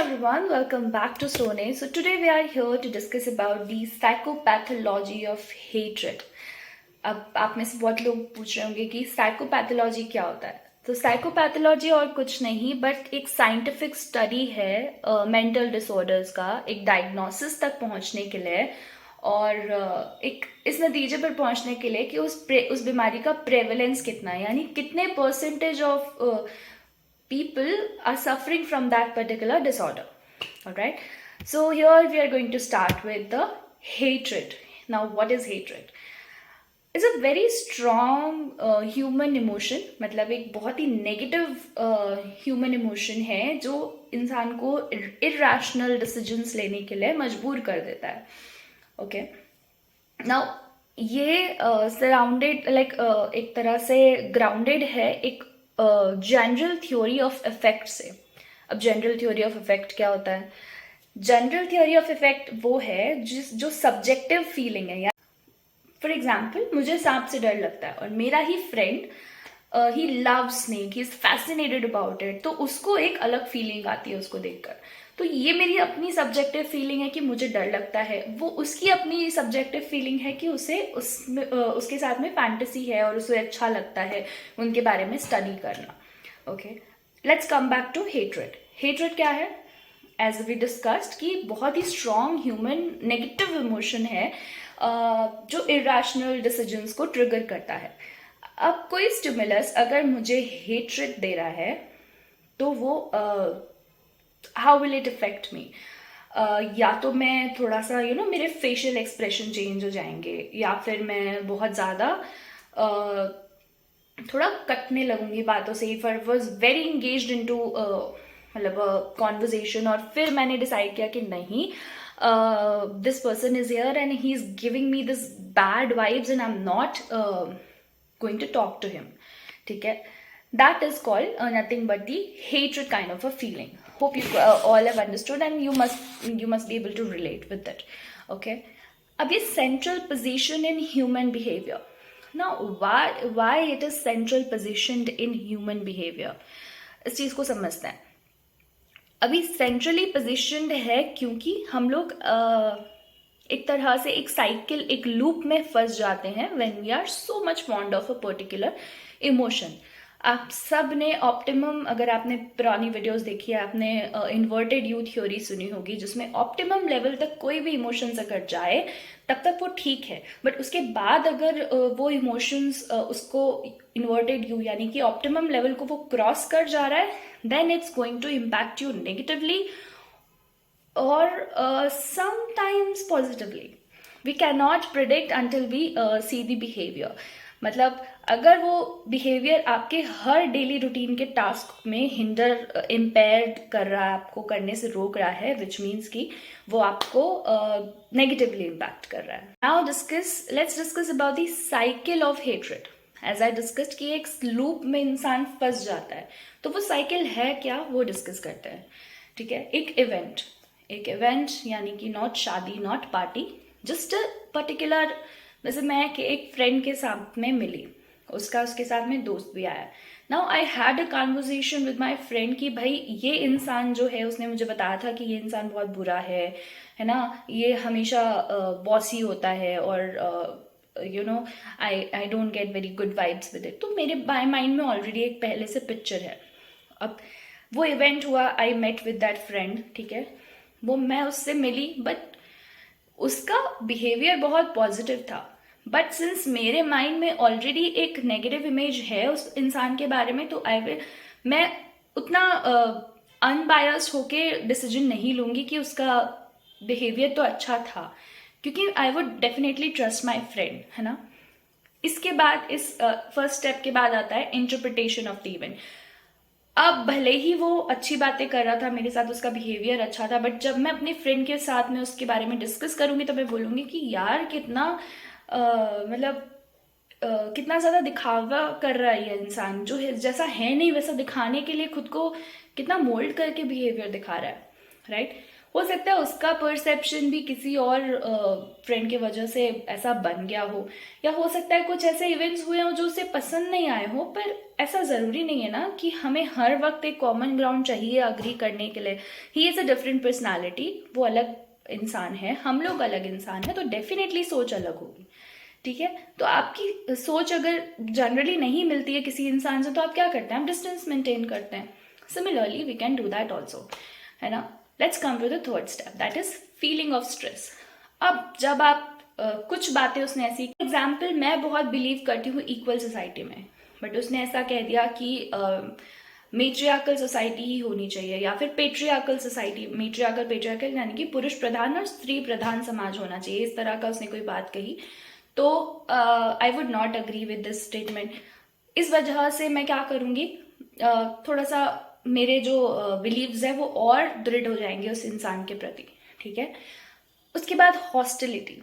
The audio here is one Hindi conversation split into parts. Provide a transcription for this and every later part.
everyone, welcome back to Sone. So today we are here to discuss about the psychopathology of hatred. अब आप में से बहुत लोग पूछ रहे होंगे कि साइकोपैथोलॉजी क्या होता है. तो साइकोपैथोलॉजी और कुछ नहीं बट एक साइंटिफिक स्टडी है मेंटल डिसऑर्डर्स का एक डायग्नोसिस तक पहुंचने के लिए और एक इस नतीजे पर पहुंचने के लिए कि उस बीमारी का प्रेवलेंस कितना है, यानी कितने percentage of people are suffering from that particular disorder. All right, so here we are going to start with the hatred. Now what is hatred? It's a very strong human emotion. मतलब एक बहुत ही नेगेटिव human emotion है जो इंसान को irrational decisions लेने के लिए मजबूर कर देता है. Okay, now ये सराउंडेड एक तरह से ग्राउंडेड है एक जनरल थ्योरी ऑफ इफेक्ट से. अब जनरल थ्योरी ऑफ इफेक्ट क्या होता है? जनरल थ्योरी ऑफ इफेक्ट वो है जो सब्जेक्टिव फीलिंग है. या फॉर एग्जाम्पल, मुझे सांप से डर लगता है और मेरा ही friend he love snake, he is fascinated about it, तो उसको एक अलग फीलिंग आती है उसको देखकर. तो ये मेरी अपनी सब्जेक्टिव फीलिंग है कि मुझे डर लगता है, वो उसकी अपनी सब्जेक्टिव फीलिंग है कि उसे उसके साथ में फैंटेसी है और उसे अच्छा लगता है उनके बारे में स्टडी करना. Okay, let's come back to hatred. Hatred क्या है? एज वी डिस्कस्ड कि बहुत ही स्ट्रॉन्ग ह्यूमन नेगेटिव इमोशन है जो इरेशनल डिसीजंस को ट्रिगर करता है. अब कोई स्टिमुलस अगर मुझे हेट्रेड दे रहा है तो वो हाउ विल इट इफेक्ट मी? या तो मैं थोड़ा सा मेरे फेशियल एक्सप्रेशन चेंज हो जाएंगे, या फिर मैं बहुत ज़्यादा थोड़ा कटने लगूंगी बातों से. If I was very engaged in to मतलब कॉन्वर्जेशन और फिर मैंने डिसाइड किया कि नहीं, this person is here and he is giving me this bad vibes and I am not going to talk to him. ठीक है, that is called nothing but the hatred kind of a feeling. Hope you all have understood and you must be able to relate with it. Okay, अब ये central position in human behavior. Now why it is central positioned in human behavior, इस चीज को समझते हैं. अभी centrally positioned है क्योंकि हम लोग एक तरह से एक साइकिल, एक लूप में फंस जाते हैं when we are so much fond of a particular emotion. आप सब ने ऑप्टिमम, अगर आपने पुरानी वीडियोस देखी है, आपने इन्वर्टेड यू थ्योरी सुनी होगी जिसमें ऑप्टिमम लेवल तक कोई भी इमोशंस अगर जाए तब तक वो ठीक है, बट उसके बाद अगर वो इमोशंस उसको इन्वर्टेड यू यानी कि ऑप्टिमम लेवल को वो क्रॉस कर जा रहा है, then it's going to impact you negatively or sometimes positively. We cannot predict until we see the behavior. मतलब अगर वो बिहेवियर आपके हर डेली रूटीन के टास्क में हिंडर इम्पेयर्ड कर रहा है, आपको करने से रोक रहा है, विच मीन्स कि वो आपको नेगेटिवली इम्पैक्ट कर रहा है. Now let's discuss about the cycle of hatred. As I discussed कि एक लूप में इंसान फंस जाता है, तो वो साइकिल है क्या वो डिस्कस करते हैं. ठीक है, एक इवेंट यानी कि नॉट शादी, not party, just a particular. जैसे मैं कि एक फ्रेंड के साथ में मिली, उसके साथ में दोस्त भी आया. Now I had a conversation with my friend कि भाई ये इंसान जो है, उसने मुझे बताया था कि ये इंसान बहुत बुरा है ना, ये हमेशा बॉसी होता है और I don't get very good vibes with it. तो मेरे माइंड में ऑलरेडी एक पहले से पिक्चर है. अब वो इवेंट हुआ, I met with that friend. ठीक है, वो मैं उससे मिली, बट उसका बिहेवियर बहुत पॉजिटिव था, बट सिंस मेरे माइंड में ऑलरेडी एक नेगेटिव इमेज है उस इंसान के बारे में, तो मैं उतना अनबायस्ड होके डिसीजन नहीं लूंगी कि उसका बिहेवियर तो अच्छा था, क्योंकि I would definitely trust my friend, है ना. इसके बाद इस फर्स्ट स्टेप के बाद आता है इंटरप्रिटेशन ऑफ द इवेंट. अब भले ही वो अच्छी बातें कर रहा था मेरे साथ, उसका बिहेवियर अच्छा था, बट जब मैं अपने फ्रेंड के साथ में उसके बारे में डिस्कस करूंगी तो मैं बोलूंगी कि यार कितना कितना ज्यादा दिखावा कर रहा है ये इंसान, जो है जैसा है नहीं वैसा दिखाने के लिए खुद को कितना मोल्ड करके बिहेवियर दिखा रहा है. राइट, हो सकता है उसका परसेप्शन भी किसी और फ्रेंड की वजह से ऐसा बन गया हो, या हो सकता है कुछ ऐसे इवेंट्स हुए हो जो उसे पसंद नहीं आए हो। पर ऐसा ज़रूरी नहीं है ना कि हमें हर वक्त एक कॉमन ग्राउंड चाहिए अग्री करने के लिए। He is a different personality, वो अलग इंसान है, हम लोग अलग इंसान है, तो डेफिनेटली सोच अलग होगी। ठीक है, तो आपकी सोच अगर जनरली नहीं मिलती है किसी इंसान से तो आप क्या करते हैं, आप डिस्टेंस मेंटेन करते हैं। Similarly we can do that also, है ना। Let's come to the third step, that is feeling of stress. अब जब आप कुछ बातें उसने ऐसी, एग्जाम्पल मैं बहुत बिलीव करती हूँ इक्वल सोसाइटी में, बट उसने ऐसा कह दिया कि मेट्रियार्कल सोसाइटी ही होनी चाहिए, या फिर पेट्रियार्कल सोसाइटी, मेट्रियार्कल पेट्रियार्कल यानी कि पुरुष प्रधान और स्त्री प्रधान समाज होना चाहिए, इस तरह का उसने कोई बात कही। तो I would not agree with this statement. इस वजह से मैं क्या करूँगी, थोड़ा सा मेरे जो बिलीव्स है वो और दृढ़ हो जाएंगे उस इंसान के प्रति। ठीक है, उसके बाद हॉस्टिलिटी।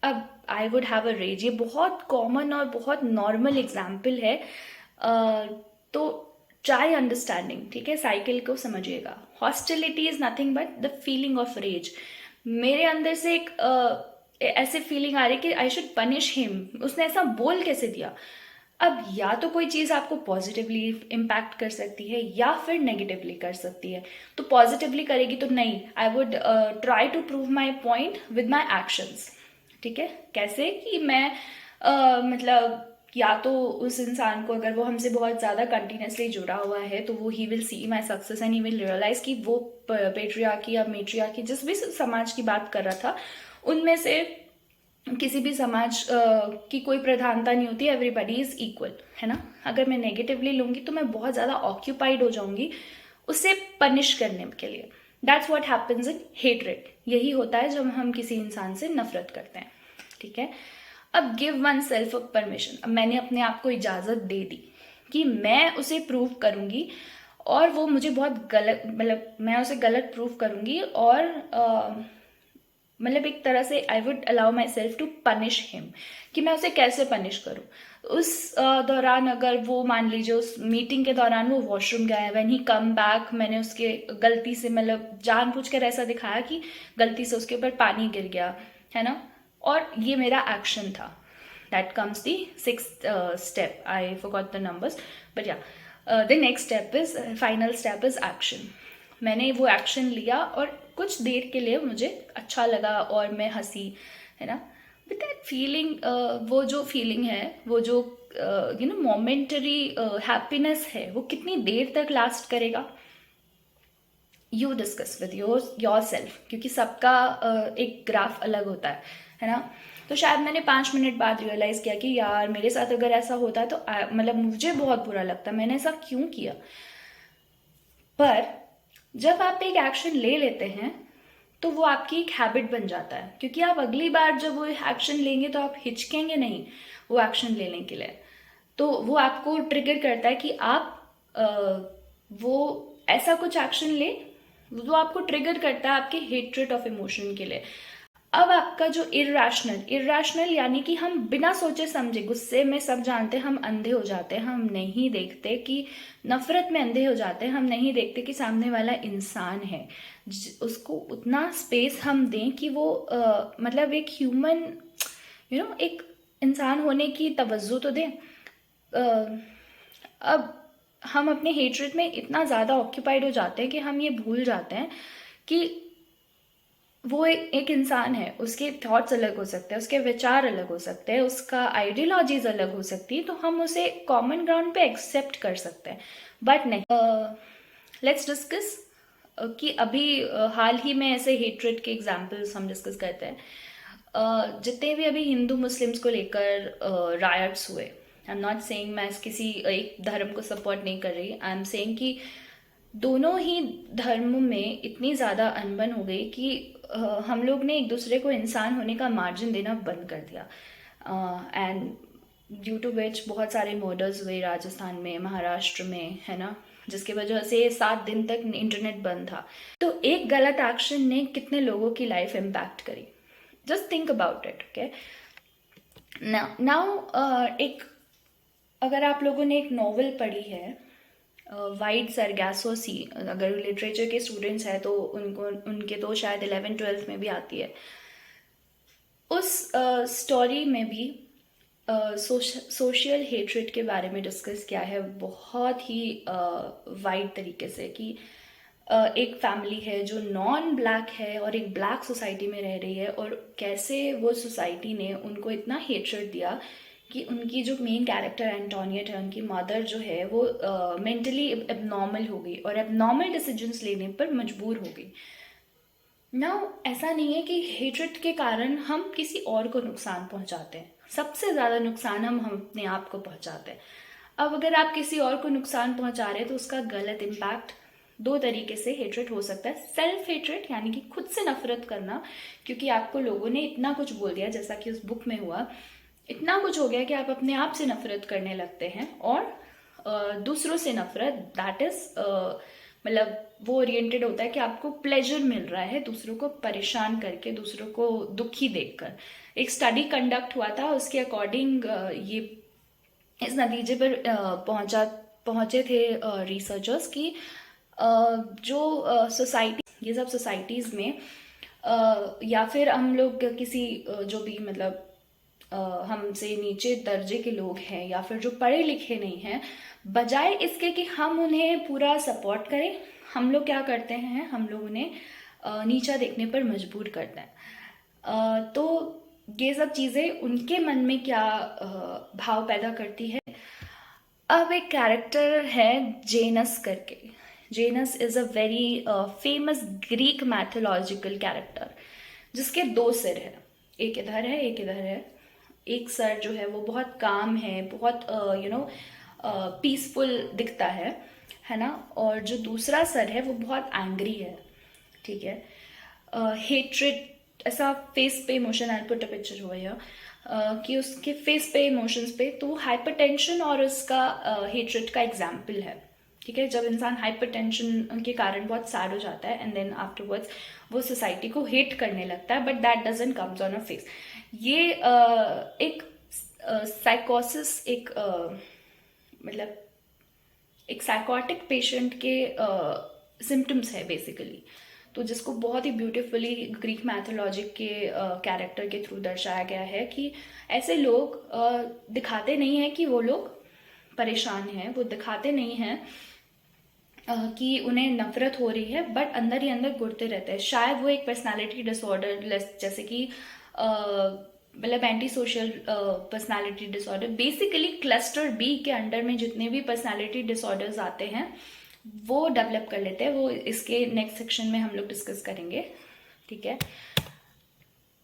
अब I would have a rage, ये बहुत कॉमन और बहुत नॉर्मल एग्जाम्पल है, तो ट्राई अंडरस्टैंडिंग। ठीक है, साइकिल को समझिएगा। Hostility is nothing but the feeling of rage. मेरे अंदर से एक ऐसे फीलिंग आ रही कि आई शुड पनिश हिम, उसने ऐसा बोल कैसे दिया। अब या तो कोई चीज़ आपको पॉजिटिवली इम्पैक्ट कर सकती है या फिर नेगेटिवली कर सकती है। तो पॉजिटिवली करेगी तो नहीं, I would try to prove my point with my actions. ठीक है, कैसे कि मैं मतलब या तो उस इंसान को, अगर वो हमसे बहुत ज़्यादा कंटिन्यूसली जुड़ा हुआ है, तो वो ही will see my success and he will realize कि वो पेट्रियार्की या मेट्रियार्की जिस भी समाज की बात कर रहा था उनमें से किसी भी समाज की कोई प्रधानता नहीं होती, एवरीबडी इज इक्वल, है ना। अगर मैं नेगेटिवली लूंगी तो मैं बहुत ज़्यादा ऑक्यूपाइड हो जाऊंगी उसे पनिश करने के लिए। That's what happens in hatred. यही होता है जब हम किसी इंसान से नफरत करते हैं। ठीक है, अब गिव वन सेल्फ अ परमिशन। अब मैंने अपने आप को इजाज़त दे दी कि मैं उसे प्रूव करूंगी, और वो मुझे बहुत गलत, मतलब मैं उसे गलत प्रूव करूंगी, और मतलब एक तरह से I would allow myself to punish him, कि मैं उसे कैसे पनिश करूँ। उस दौरान अगर वो, मान लीजिए उस मीटिंग के दौरान वो वॉशरूम गया है, व्हेन ही कम बैक मैंने उसके गलती से, मतलब जानबूझकर ऐसा दिखाया कि गलती से उसके ऊपर पानी गिर गया, है ना, और ये मेरा एक्शन था। That comes the sixth step, I forgot the numbers, but yeah the next step is, final step is action. मैंने वो एक्शन लिया और कुछ देर के लिए मुझे अच्छा लगा और मैं हंसी, है ना। विद दैट फीलिंग, वो जो फीलिंग है, वो जो यू नो मोमेंटरी हैप्पीनेस है, वो कितनी देर तक लास्ट करेगा, you discuss with your self, क्योंकि सबका एक ग्राफ अलग होता है ना। तो शायद मैंने 5 मिनट बाद रियलाइज़ किया कि यार मेरे साथ अगर ऐसा होता है तो मतलब मुझे बहुत बुरा लगता, मैंने ऐसा क्यों किया। पर जब आप एक एक्शन ले लेते हैं तो वो आपकी एक हैबिट बन जाता है, क्योंकि आप अगली बार जब वो एक्शन लेंगे तो आप हिचकेंगे नहीं वो एक्शन लेने के लिए। तो वो आपको ट्रिगर करता है कि आप वो ऐसा कुछ एक्शन ले, वो आपको ट्रिगर करता है आपके हेट्रेट ऑफ इमोशन के लिए। अब आपका जो इर्राशनल यानी कि हम बिना सोचे समझे, गुस्से में सब जानते हैं, हम अंधे हो जाते हैं, हम नहीं देखते कि, नफरत में अंधे हो जाते हैं, हम नहीं देखते कि सामने वाला इंसान है। उसको उतना स्पेस हम दें कि वो मतलब एक ह्यूमन, यू नो, एक इंसान होने की तवज्जो तो दें। अब हम अपने हेट्रेट में इतना ज़्यादा ऑक्यूपाइड हो जाते हैं कि हम ये भूल जाते हैं कि वो एक इंसान है, उसके थॉट्स अलग हो सकते हैं, उसके विचार अलग हो सकते हैं, उसका आइडियोलॉजीज अलग हो सकती है, तो हम उसे कॉमन ग्राउंड पे एक्सेप्ट कर सकते हैं, बट नहीं। लेट्स डिस्कस कि अभी हाल ही में ऐसे हेट्रेट के एग्जाम्पल्स हम डिस्कस करते हैं। जितने भी अभी हिंदू मुस्लिम्स को लेकर रायट्स हुए, आई एम नॉट सेइंग मैं किसी एक धर्म को सपोर्ट नहीं कर रही, आई एम सेइंग कि दोनों ही धर्मों में इतनी ज़्यादा अनबन हो गई कि हम लोग ने एक दूसरे को इंसान होने का मार्जिन देना बंद कर दिया, एंड ड्यू टू विच बहुत सारे मर्डर्स हुए राजस्थान में, महाराष्ट्र में, है ना, जिसकी वजह से 7 दिन तक इंटरनेट बंद था। तो एक गलत एक्शन ने कितने लोगों की लाइफ इम्पैक्ट करी, just think about it. Okay, now एक, अगर आप लोगों ने एक नॉवेल पढ़ी है वाइड सरगैसो सी, अगर लिटरेचर के स्टूडेंट्स हैं तो उनके तो शायद 11th-12th में भी आती है। उस स्टोरी में भी सोशल हेट्रेड के बारे में डिस्कस किया है बहुत ही वाइड तरीके से, कि एक फैमिली है जो नॉन ब्लैक है और एक ब्लैक सोसाइटी में रह रही है, और कैसे वो सोसाइटी ने उनको इतना हेट्रेड दिया कि उनकी जो मेन कैरेक्टर एंटोनियट है, उनकी मदर जो है वो मेंटली एबनॉर्मल हो गई और एबनॉर्मल डिसीजंस लेने पर मजबूर हो गई। नाउ ऐसा नहीं है कि हेट्रेड के कारण हम किसी और को नुकसान पहुंचाते हैं, सबसे ज़्यादा नुकसान हम अपने आप को पहुंचाते हैं। अब अगर आप किसी और को नुकसान पहुंचा रहे हैं तो उसका गलत इम्पैक्ट दो तरीके से हेट्रेड हो सकता है। सेल्फ हेट्रेड यानी कि खुद से नफरत करना, क्योंकि आपको लोगों ने इतना कुछ बोल दिया, जैसा कि उस बुक में हुआ, इतना कुछ हो गया कि आप अपने आप से नफरत करने लगते हैं। और दूसरों से नफरत, दैट इज मतलब वो ओरिएंटेड होता है कि आपको प्लेजर मिल रहा है दूसरों को परेशान करके, दूसरों को दुखी देखकर। एक स्टडी कंडक्ट हुआ था, उसके अकॉर्डिंग ये इस नतीजे पर पहुंचे थे रिसर्चर्स की जो सोसाइटी, ये सब सोसाइटीज़ में या फिर हम लोग किसी जो भी मतलब हमसे नीचे दर्जे के लोग हैं या फिर जो पढ़े लिखे नहीं हैं, बजाय इसके कि हम उन्हें पूरा सपोर्ट करें, हम लोग क्या करते हैं, हम लोग उन्हें नीचा देखने पर मजबूर करते हैं। तो ये सब चीज़ें उनके मन में क्या भाव पैदा करती है। अब एक कैरेक्टर है जेनस करके। Janus is a very famous Greek mythological character, जिसके दो सिर है, एक इधर है एक इधर है। एक सर जो है वो बहुत काम है, बहुत पीसफुल दिखता है ना, और जो दूसरा सर है वो बहुत एंग्री है, ठीक है। हेट्रेड, ऐसा फेस पे emotion, I put a picture हुआ है कि उसके फेस पे इमोशंस पे, तो हाइपरटेंशन और उसका हेट्रेड का एग्जाम्पल है, ठीक है। जब इंसान हाइपरटेंशन के कारण बहुत सैड हो जाता है एंड देन आफ्टरवर्ड्स वो सोसाइटी को हेट करने लगता है, but that doesn't comes on a face. ये एक साइकोसिस, एक मतलब एक साइकोटिक पेशेंट के सिम्टम्स है बेसिकली, तो जिसको बहुत ही ब्यूटीफुली ग्रीक मैथोलॉजी के कैरेक्टर के थ्रू दर्शाया गया है कि ऐसे लोग दिखाते नहीं हैं कि वो लोग परेशान हैं, वो दिखाते नहीं हैं कि उन्हें नफरत हो रही है, बट अंदर ही अंदर घुटते रहते हैं। शायद वो एक पर्सनालिटी डिसऑर्डर, जैसे कि मतलब anti social personality disorder, basically cluster B के अंडर में जितने भी पर्सनालिटी डिसऑर्डर्स आते हैं वो डेवलप कर लेते हैं। वो इसके नेक्स्ट सेक्शन में हम लोग डिस्कस करेंगे, ठीक है।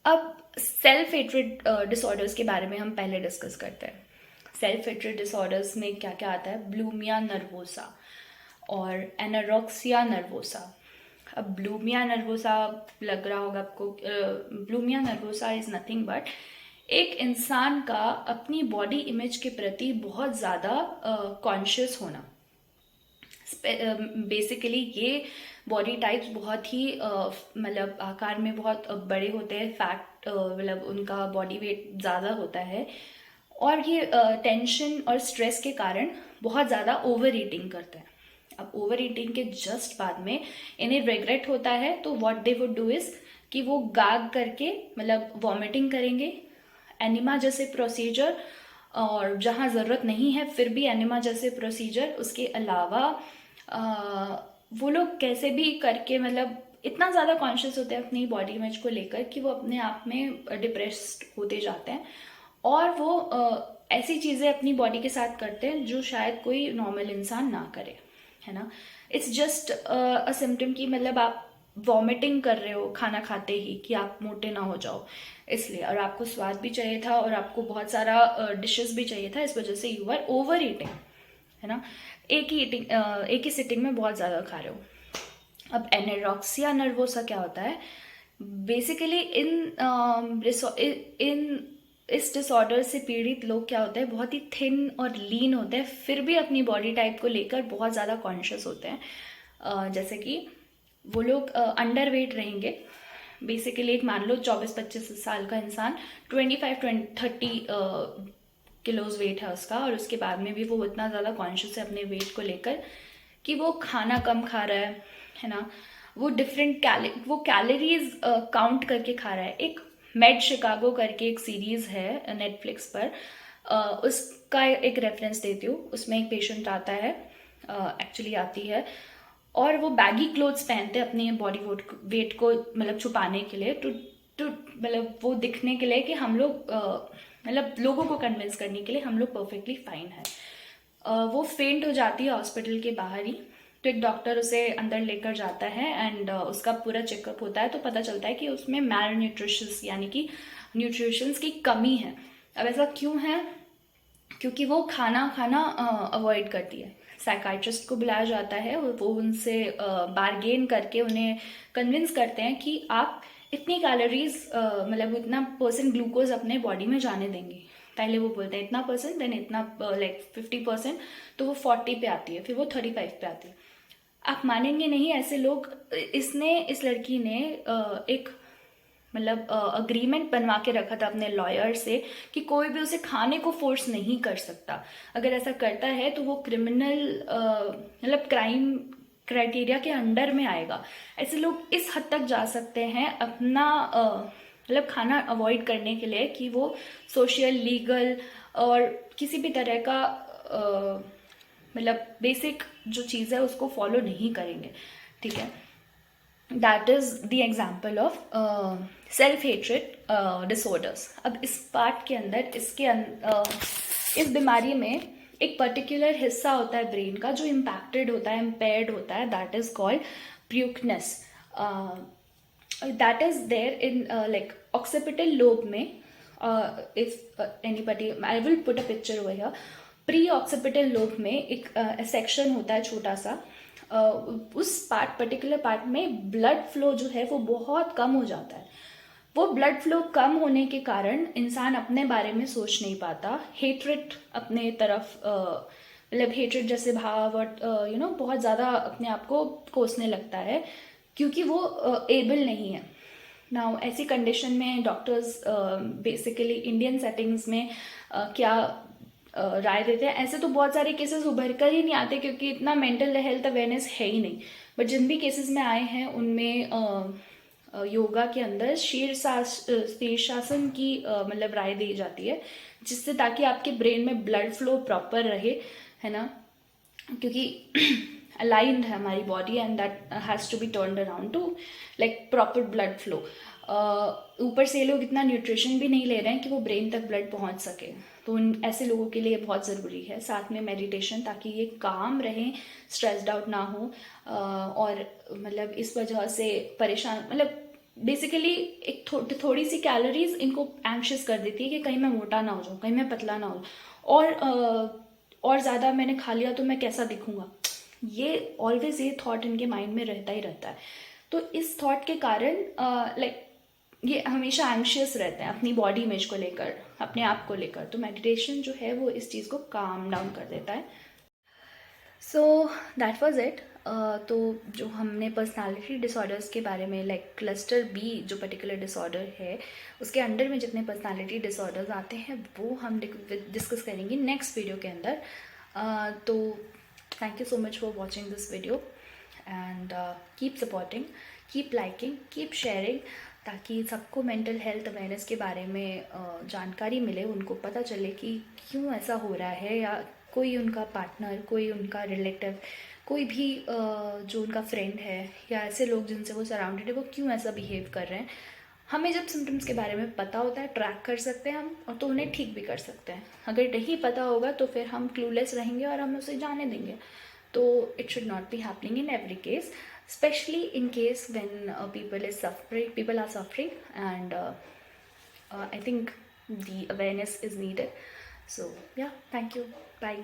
अब सेल्फ हेट्रेड डिसऑर्डर्स के बारे में हम पहले डिस्कस करते हैं। सेल्फ हेट्रेड डिसऑर्डर्स में क्या क्या आता है, बुलिमिया नर्वोसा और एनोरेक्सिया नर्वोसा। अब बुलिमिया नर्वोसा लग रहा होगा आपको, bulimia nervosa is nothing but एक इंसान का अपनी बॉडी इमेज के प्रति बहुत ज़्यादा कॉन्शियस होना। बेसिकली ये बॉडी टाइप्स बहुत ही मतलब आकार में बहुत बड़े होते हैं, फैट मतलब उनका बॉडी वेट ज़्यादा होता है, और ये टेंशन और स्ट्रेस के कारण बहुत ज़्यादा ओवर ईटिंग करते हैं। अब ओवर ईटिंग के जस्ट बाद में इन्हें रिग्रेट होता है, तो what they would do is कि वो गाग करके मतलब वॉमिटिंग करेंगे, एनिमा जैसे प्रोसीजर, और जहाँ ज़रूरत नहीं है फिर भी एनिमा जैसे प्रोसीजर। उसके अलावा वो लोग कैसे भी करके मतलब इतना ज़्यादा कॉन्शियस होते हैं अपनी बॉडी इमेज को लेकर कि वो अपने आप में डिप्रेस्ड होते जाते हैं, और वो ऐसी चीज़ें अपनी बॉडी के साथ करते हैं जो शायद कोई नॉर्मल इंसान ना करे, है ना। इट्स जस्ट अ सिम्टम कि मतलब आप वॉमिटिंग कर रहे हो खाना खाते ही कि आप मोटे ना हो जाओ इसलिए, और आपको स्वाद भी चाहिए था और आपको बहुत सारा डिशेस भी चाहिए था, इस वजह से यू आर ओवर ईटिंग, है ना। एक ही सिटिंग में बहुत ज़्यादा खा रहे हो। अब एनोरेक्सिया नर्वोसा क्या होता है, बेसिकली इस डिसऑर्डर से पीड़ित लोग क्या होते हैं, बहुत ही थिन और लीन होते हैं, फिर भी अपनी बॉडी टाइप को लेकर बहुत ज़्यादा कॉन्शियस होते हैं। जैसे कि वो लोग अंडर वेट रहेंगे, बेसिकली एक मान लो 24-25 साल का इंसान 25-30 किलोज वेट है उसका, और उसके बाद में भी वो इतना ज़्यादा कॉन्शियस है अपने वेट को लेकर कि वो खाना कम खा रहा है ना, वो वो कैलोरीज काउंट करके खा रहा है। एक मेड शिकागो करके एक सीरीज है नेटफ्लिक्स पर, उसका एक रेफरेंस देती हूँ। उसमें एक पेशेंट आता है, एक्चुअली आती है, और वो बैगी क्लोथ्स पहनते हैं अपने बॉडी वेट को मतलब छुपाने के लिए, टू मतलब वो दिखने के लिए कि हम लोग मतलब लोगों को कन्विंस करने के लिए हम लोग परफेक्टली फाइन है। वो फेंट हो जाती है हॉस्पिटल के बाहर ही। तो एक डॉक्टर उसे अंदर लेकर जाता है एंड उसका पूरा चेकअप होता है, तो पता चलता है कि उसमें मैल न्यूट्रिशंस यानी कि न्यूट्रिशंस की कमी है। अब ऐसा क्यों है? क्योंकि वो खाना खाना अवॉइड करती है। साइकाइट्रिस्ट को बुलाया जाता है, वो उनसे बार्गेन करके उन्हें कन्विंस करते हैं कि आप इतनी कैलोरीज मतलब इतना परसेंट ग्लूकोज अपने बॉडी में जाने देंगे। पहले वो बोलते हैं इतना परसेंट, देन इतना लाइक 50%, तो वो 40 पे आती है, फिर वो 35 पे आती है। आप मानेंगे नहीं, ऐसे लोग, इस लड़की ने एक मतलब अग्रीमेंट बनवा के रखा था अपने लॉयर से कि कोई भी उसे खाने को फोर्स नहीं कर सकता। अगर ऐसा करता है तो वो क्रिमिनल मतलब क्राइम क्राइटेरिया के अंडर में आएगा। ऐसे लोग इस हद तक जा सकते हैं अपना मतलब खाना अवॉइड करने के लिए कि वो सोशल, लीगल और किसी भी तरह का मतलब बेसिक जो चीज़ है उसको फॉलो नहीं करेंगे। ठीक है, that is the example of self hatred disorders. अब इस पार्ट के अंदर इस बीमारी में एक पर्टिकुलर हिस्सा होता है ब्रेन का जो इम्पैक्टेड होता है, इम्पेयर्ड होता है, दैट इज कॉल्ड प्यूकनेस। That is there in like occipital lobe में। If anybody, I will put a picture over here. Pre occipital lobe में एक सेक्शन होता है छोटा सा, उस पर्टिकुलर पार्ट में ब्लड फ्लो जो है वो बहुत कम हो जाता है। वो ब्लड फ्लो कम होने के कारण इंसान अपने बारे में सोच नहीं पाता, हेट्रेट अपने तरफ मतलब हेट्रेट जैसे भाव और बहुत ज़्यादा अपने आप को कोसने लगता है, क्योंकि वो एबल नहीं है। नाउ ऐसी कंडीशन में डॉक्टर्स बेसिकली इंडियन सेटिंग्स में क्या राय देते हैं, ऐसे तो बहुत सारे केसेस उभर कर ही नहीं आते क्योंकि इतना मेंटल हेल्थ अवेयरनेस है ही नहीं। बट जिन भी केसेस में आए हैं उनमें योगा के अंदर शीर्षासन की मतलब राय दी जाती है, जिससे ताकि आपके ब्रेन में ब्लड फ्लो प्रॉपर रहे, है ना, क्योंकि अलाइंड है हमारी body and that has to be turned around to like proper blood flow. ऊपर से ये लोग इतना न्यूट्रिशन भी नहीं ले रहे हैं कि वो ब्रेन तक ब्लड पहुंच सके, तो उन ऐसे लोगों के लिए बहुत ज़रूरी है। साथ में मेडिटेशन, ताकि ये काम रहें, स्ट्रेस्ड आउट ना हो और मतलब इस वजह से परेशान, मतलब बेसिकली एक थोड़ी सी कैलोरीज इनको एंशियस कर देती है कि कहीं मैं मोटा ना हो जाऊँ, कहीं मैं पतला ना हो जाऊँ, और ज़्यादा मैंने खा लिया तो मैं कैसा दिखूंगा। ये ऑलवेज ये थॉट इनके माइंड में रहता ही रहता है। तो इस थॉट के कारण लाइक ये हमेशा एंशियस रहते हैं अपनी बॉडी इमेज को लेकर, अपने आप को लेकर। तो मेडिटेशन जो है वो इस चीज़ को काम डाउन कर देता है। So that was it. तो जो हमने पर्सनालिटी डिसऑर्डर्स के बारे में, लाइक क्लस्टर बी जो पर्टिकुलर डिसऑर्डर है, उसके अंडर में जितने पर्सनालिटी डिसऑर्डर्स आते हैं वो हम डिस्कस करेंगे नेक्स्ट वीडियो के अंदर। तो thank you so much for watching this video and keep supporting, keep liking, keep sharing, ताकि सबको मेंटल हेल्थ अवेयरनेस के बारे में जानकारी मिले, उनको पता चले कि क्यों ऐसा हो रहा है, या कोई उनका पार्टनर, कोई उनका रिलेटिव, कोई भी जो उनका फ्रेंड है या ऐसे लोग जिनसे वो सराउंडेड है, वो क्यों ऐसा बिहेव कर रहे हैं। हमें जब सिम्टम्स के बारे में पता होता है, ट्रैक कर सकते हैं हम, और तो उन्हें ठीक भी कर सकते हैं। अगर नहीं पता होगा तो फिर हम क्लूलेस रहेंगे और हम उसे जाने देंगे। तो it should not be happening in every case, especially in case when people are suffering, and I think the awareness is needed. So yeah, thank you, bye.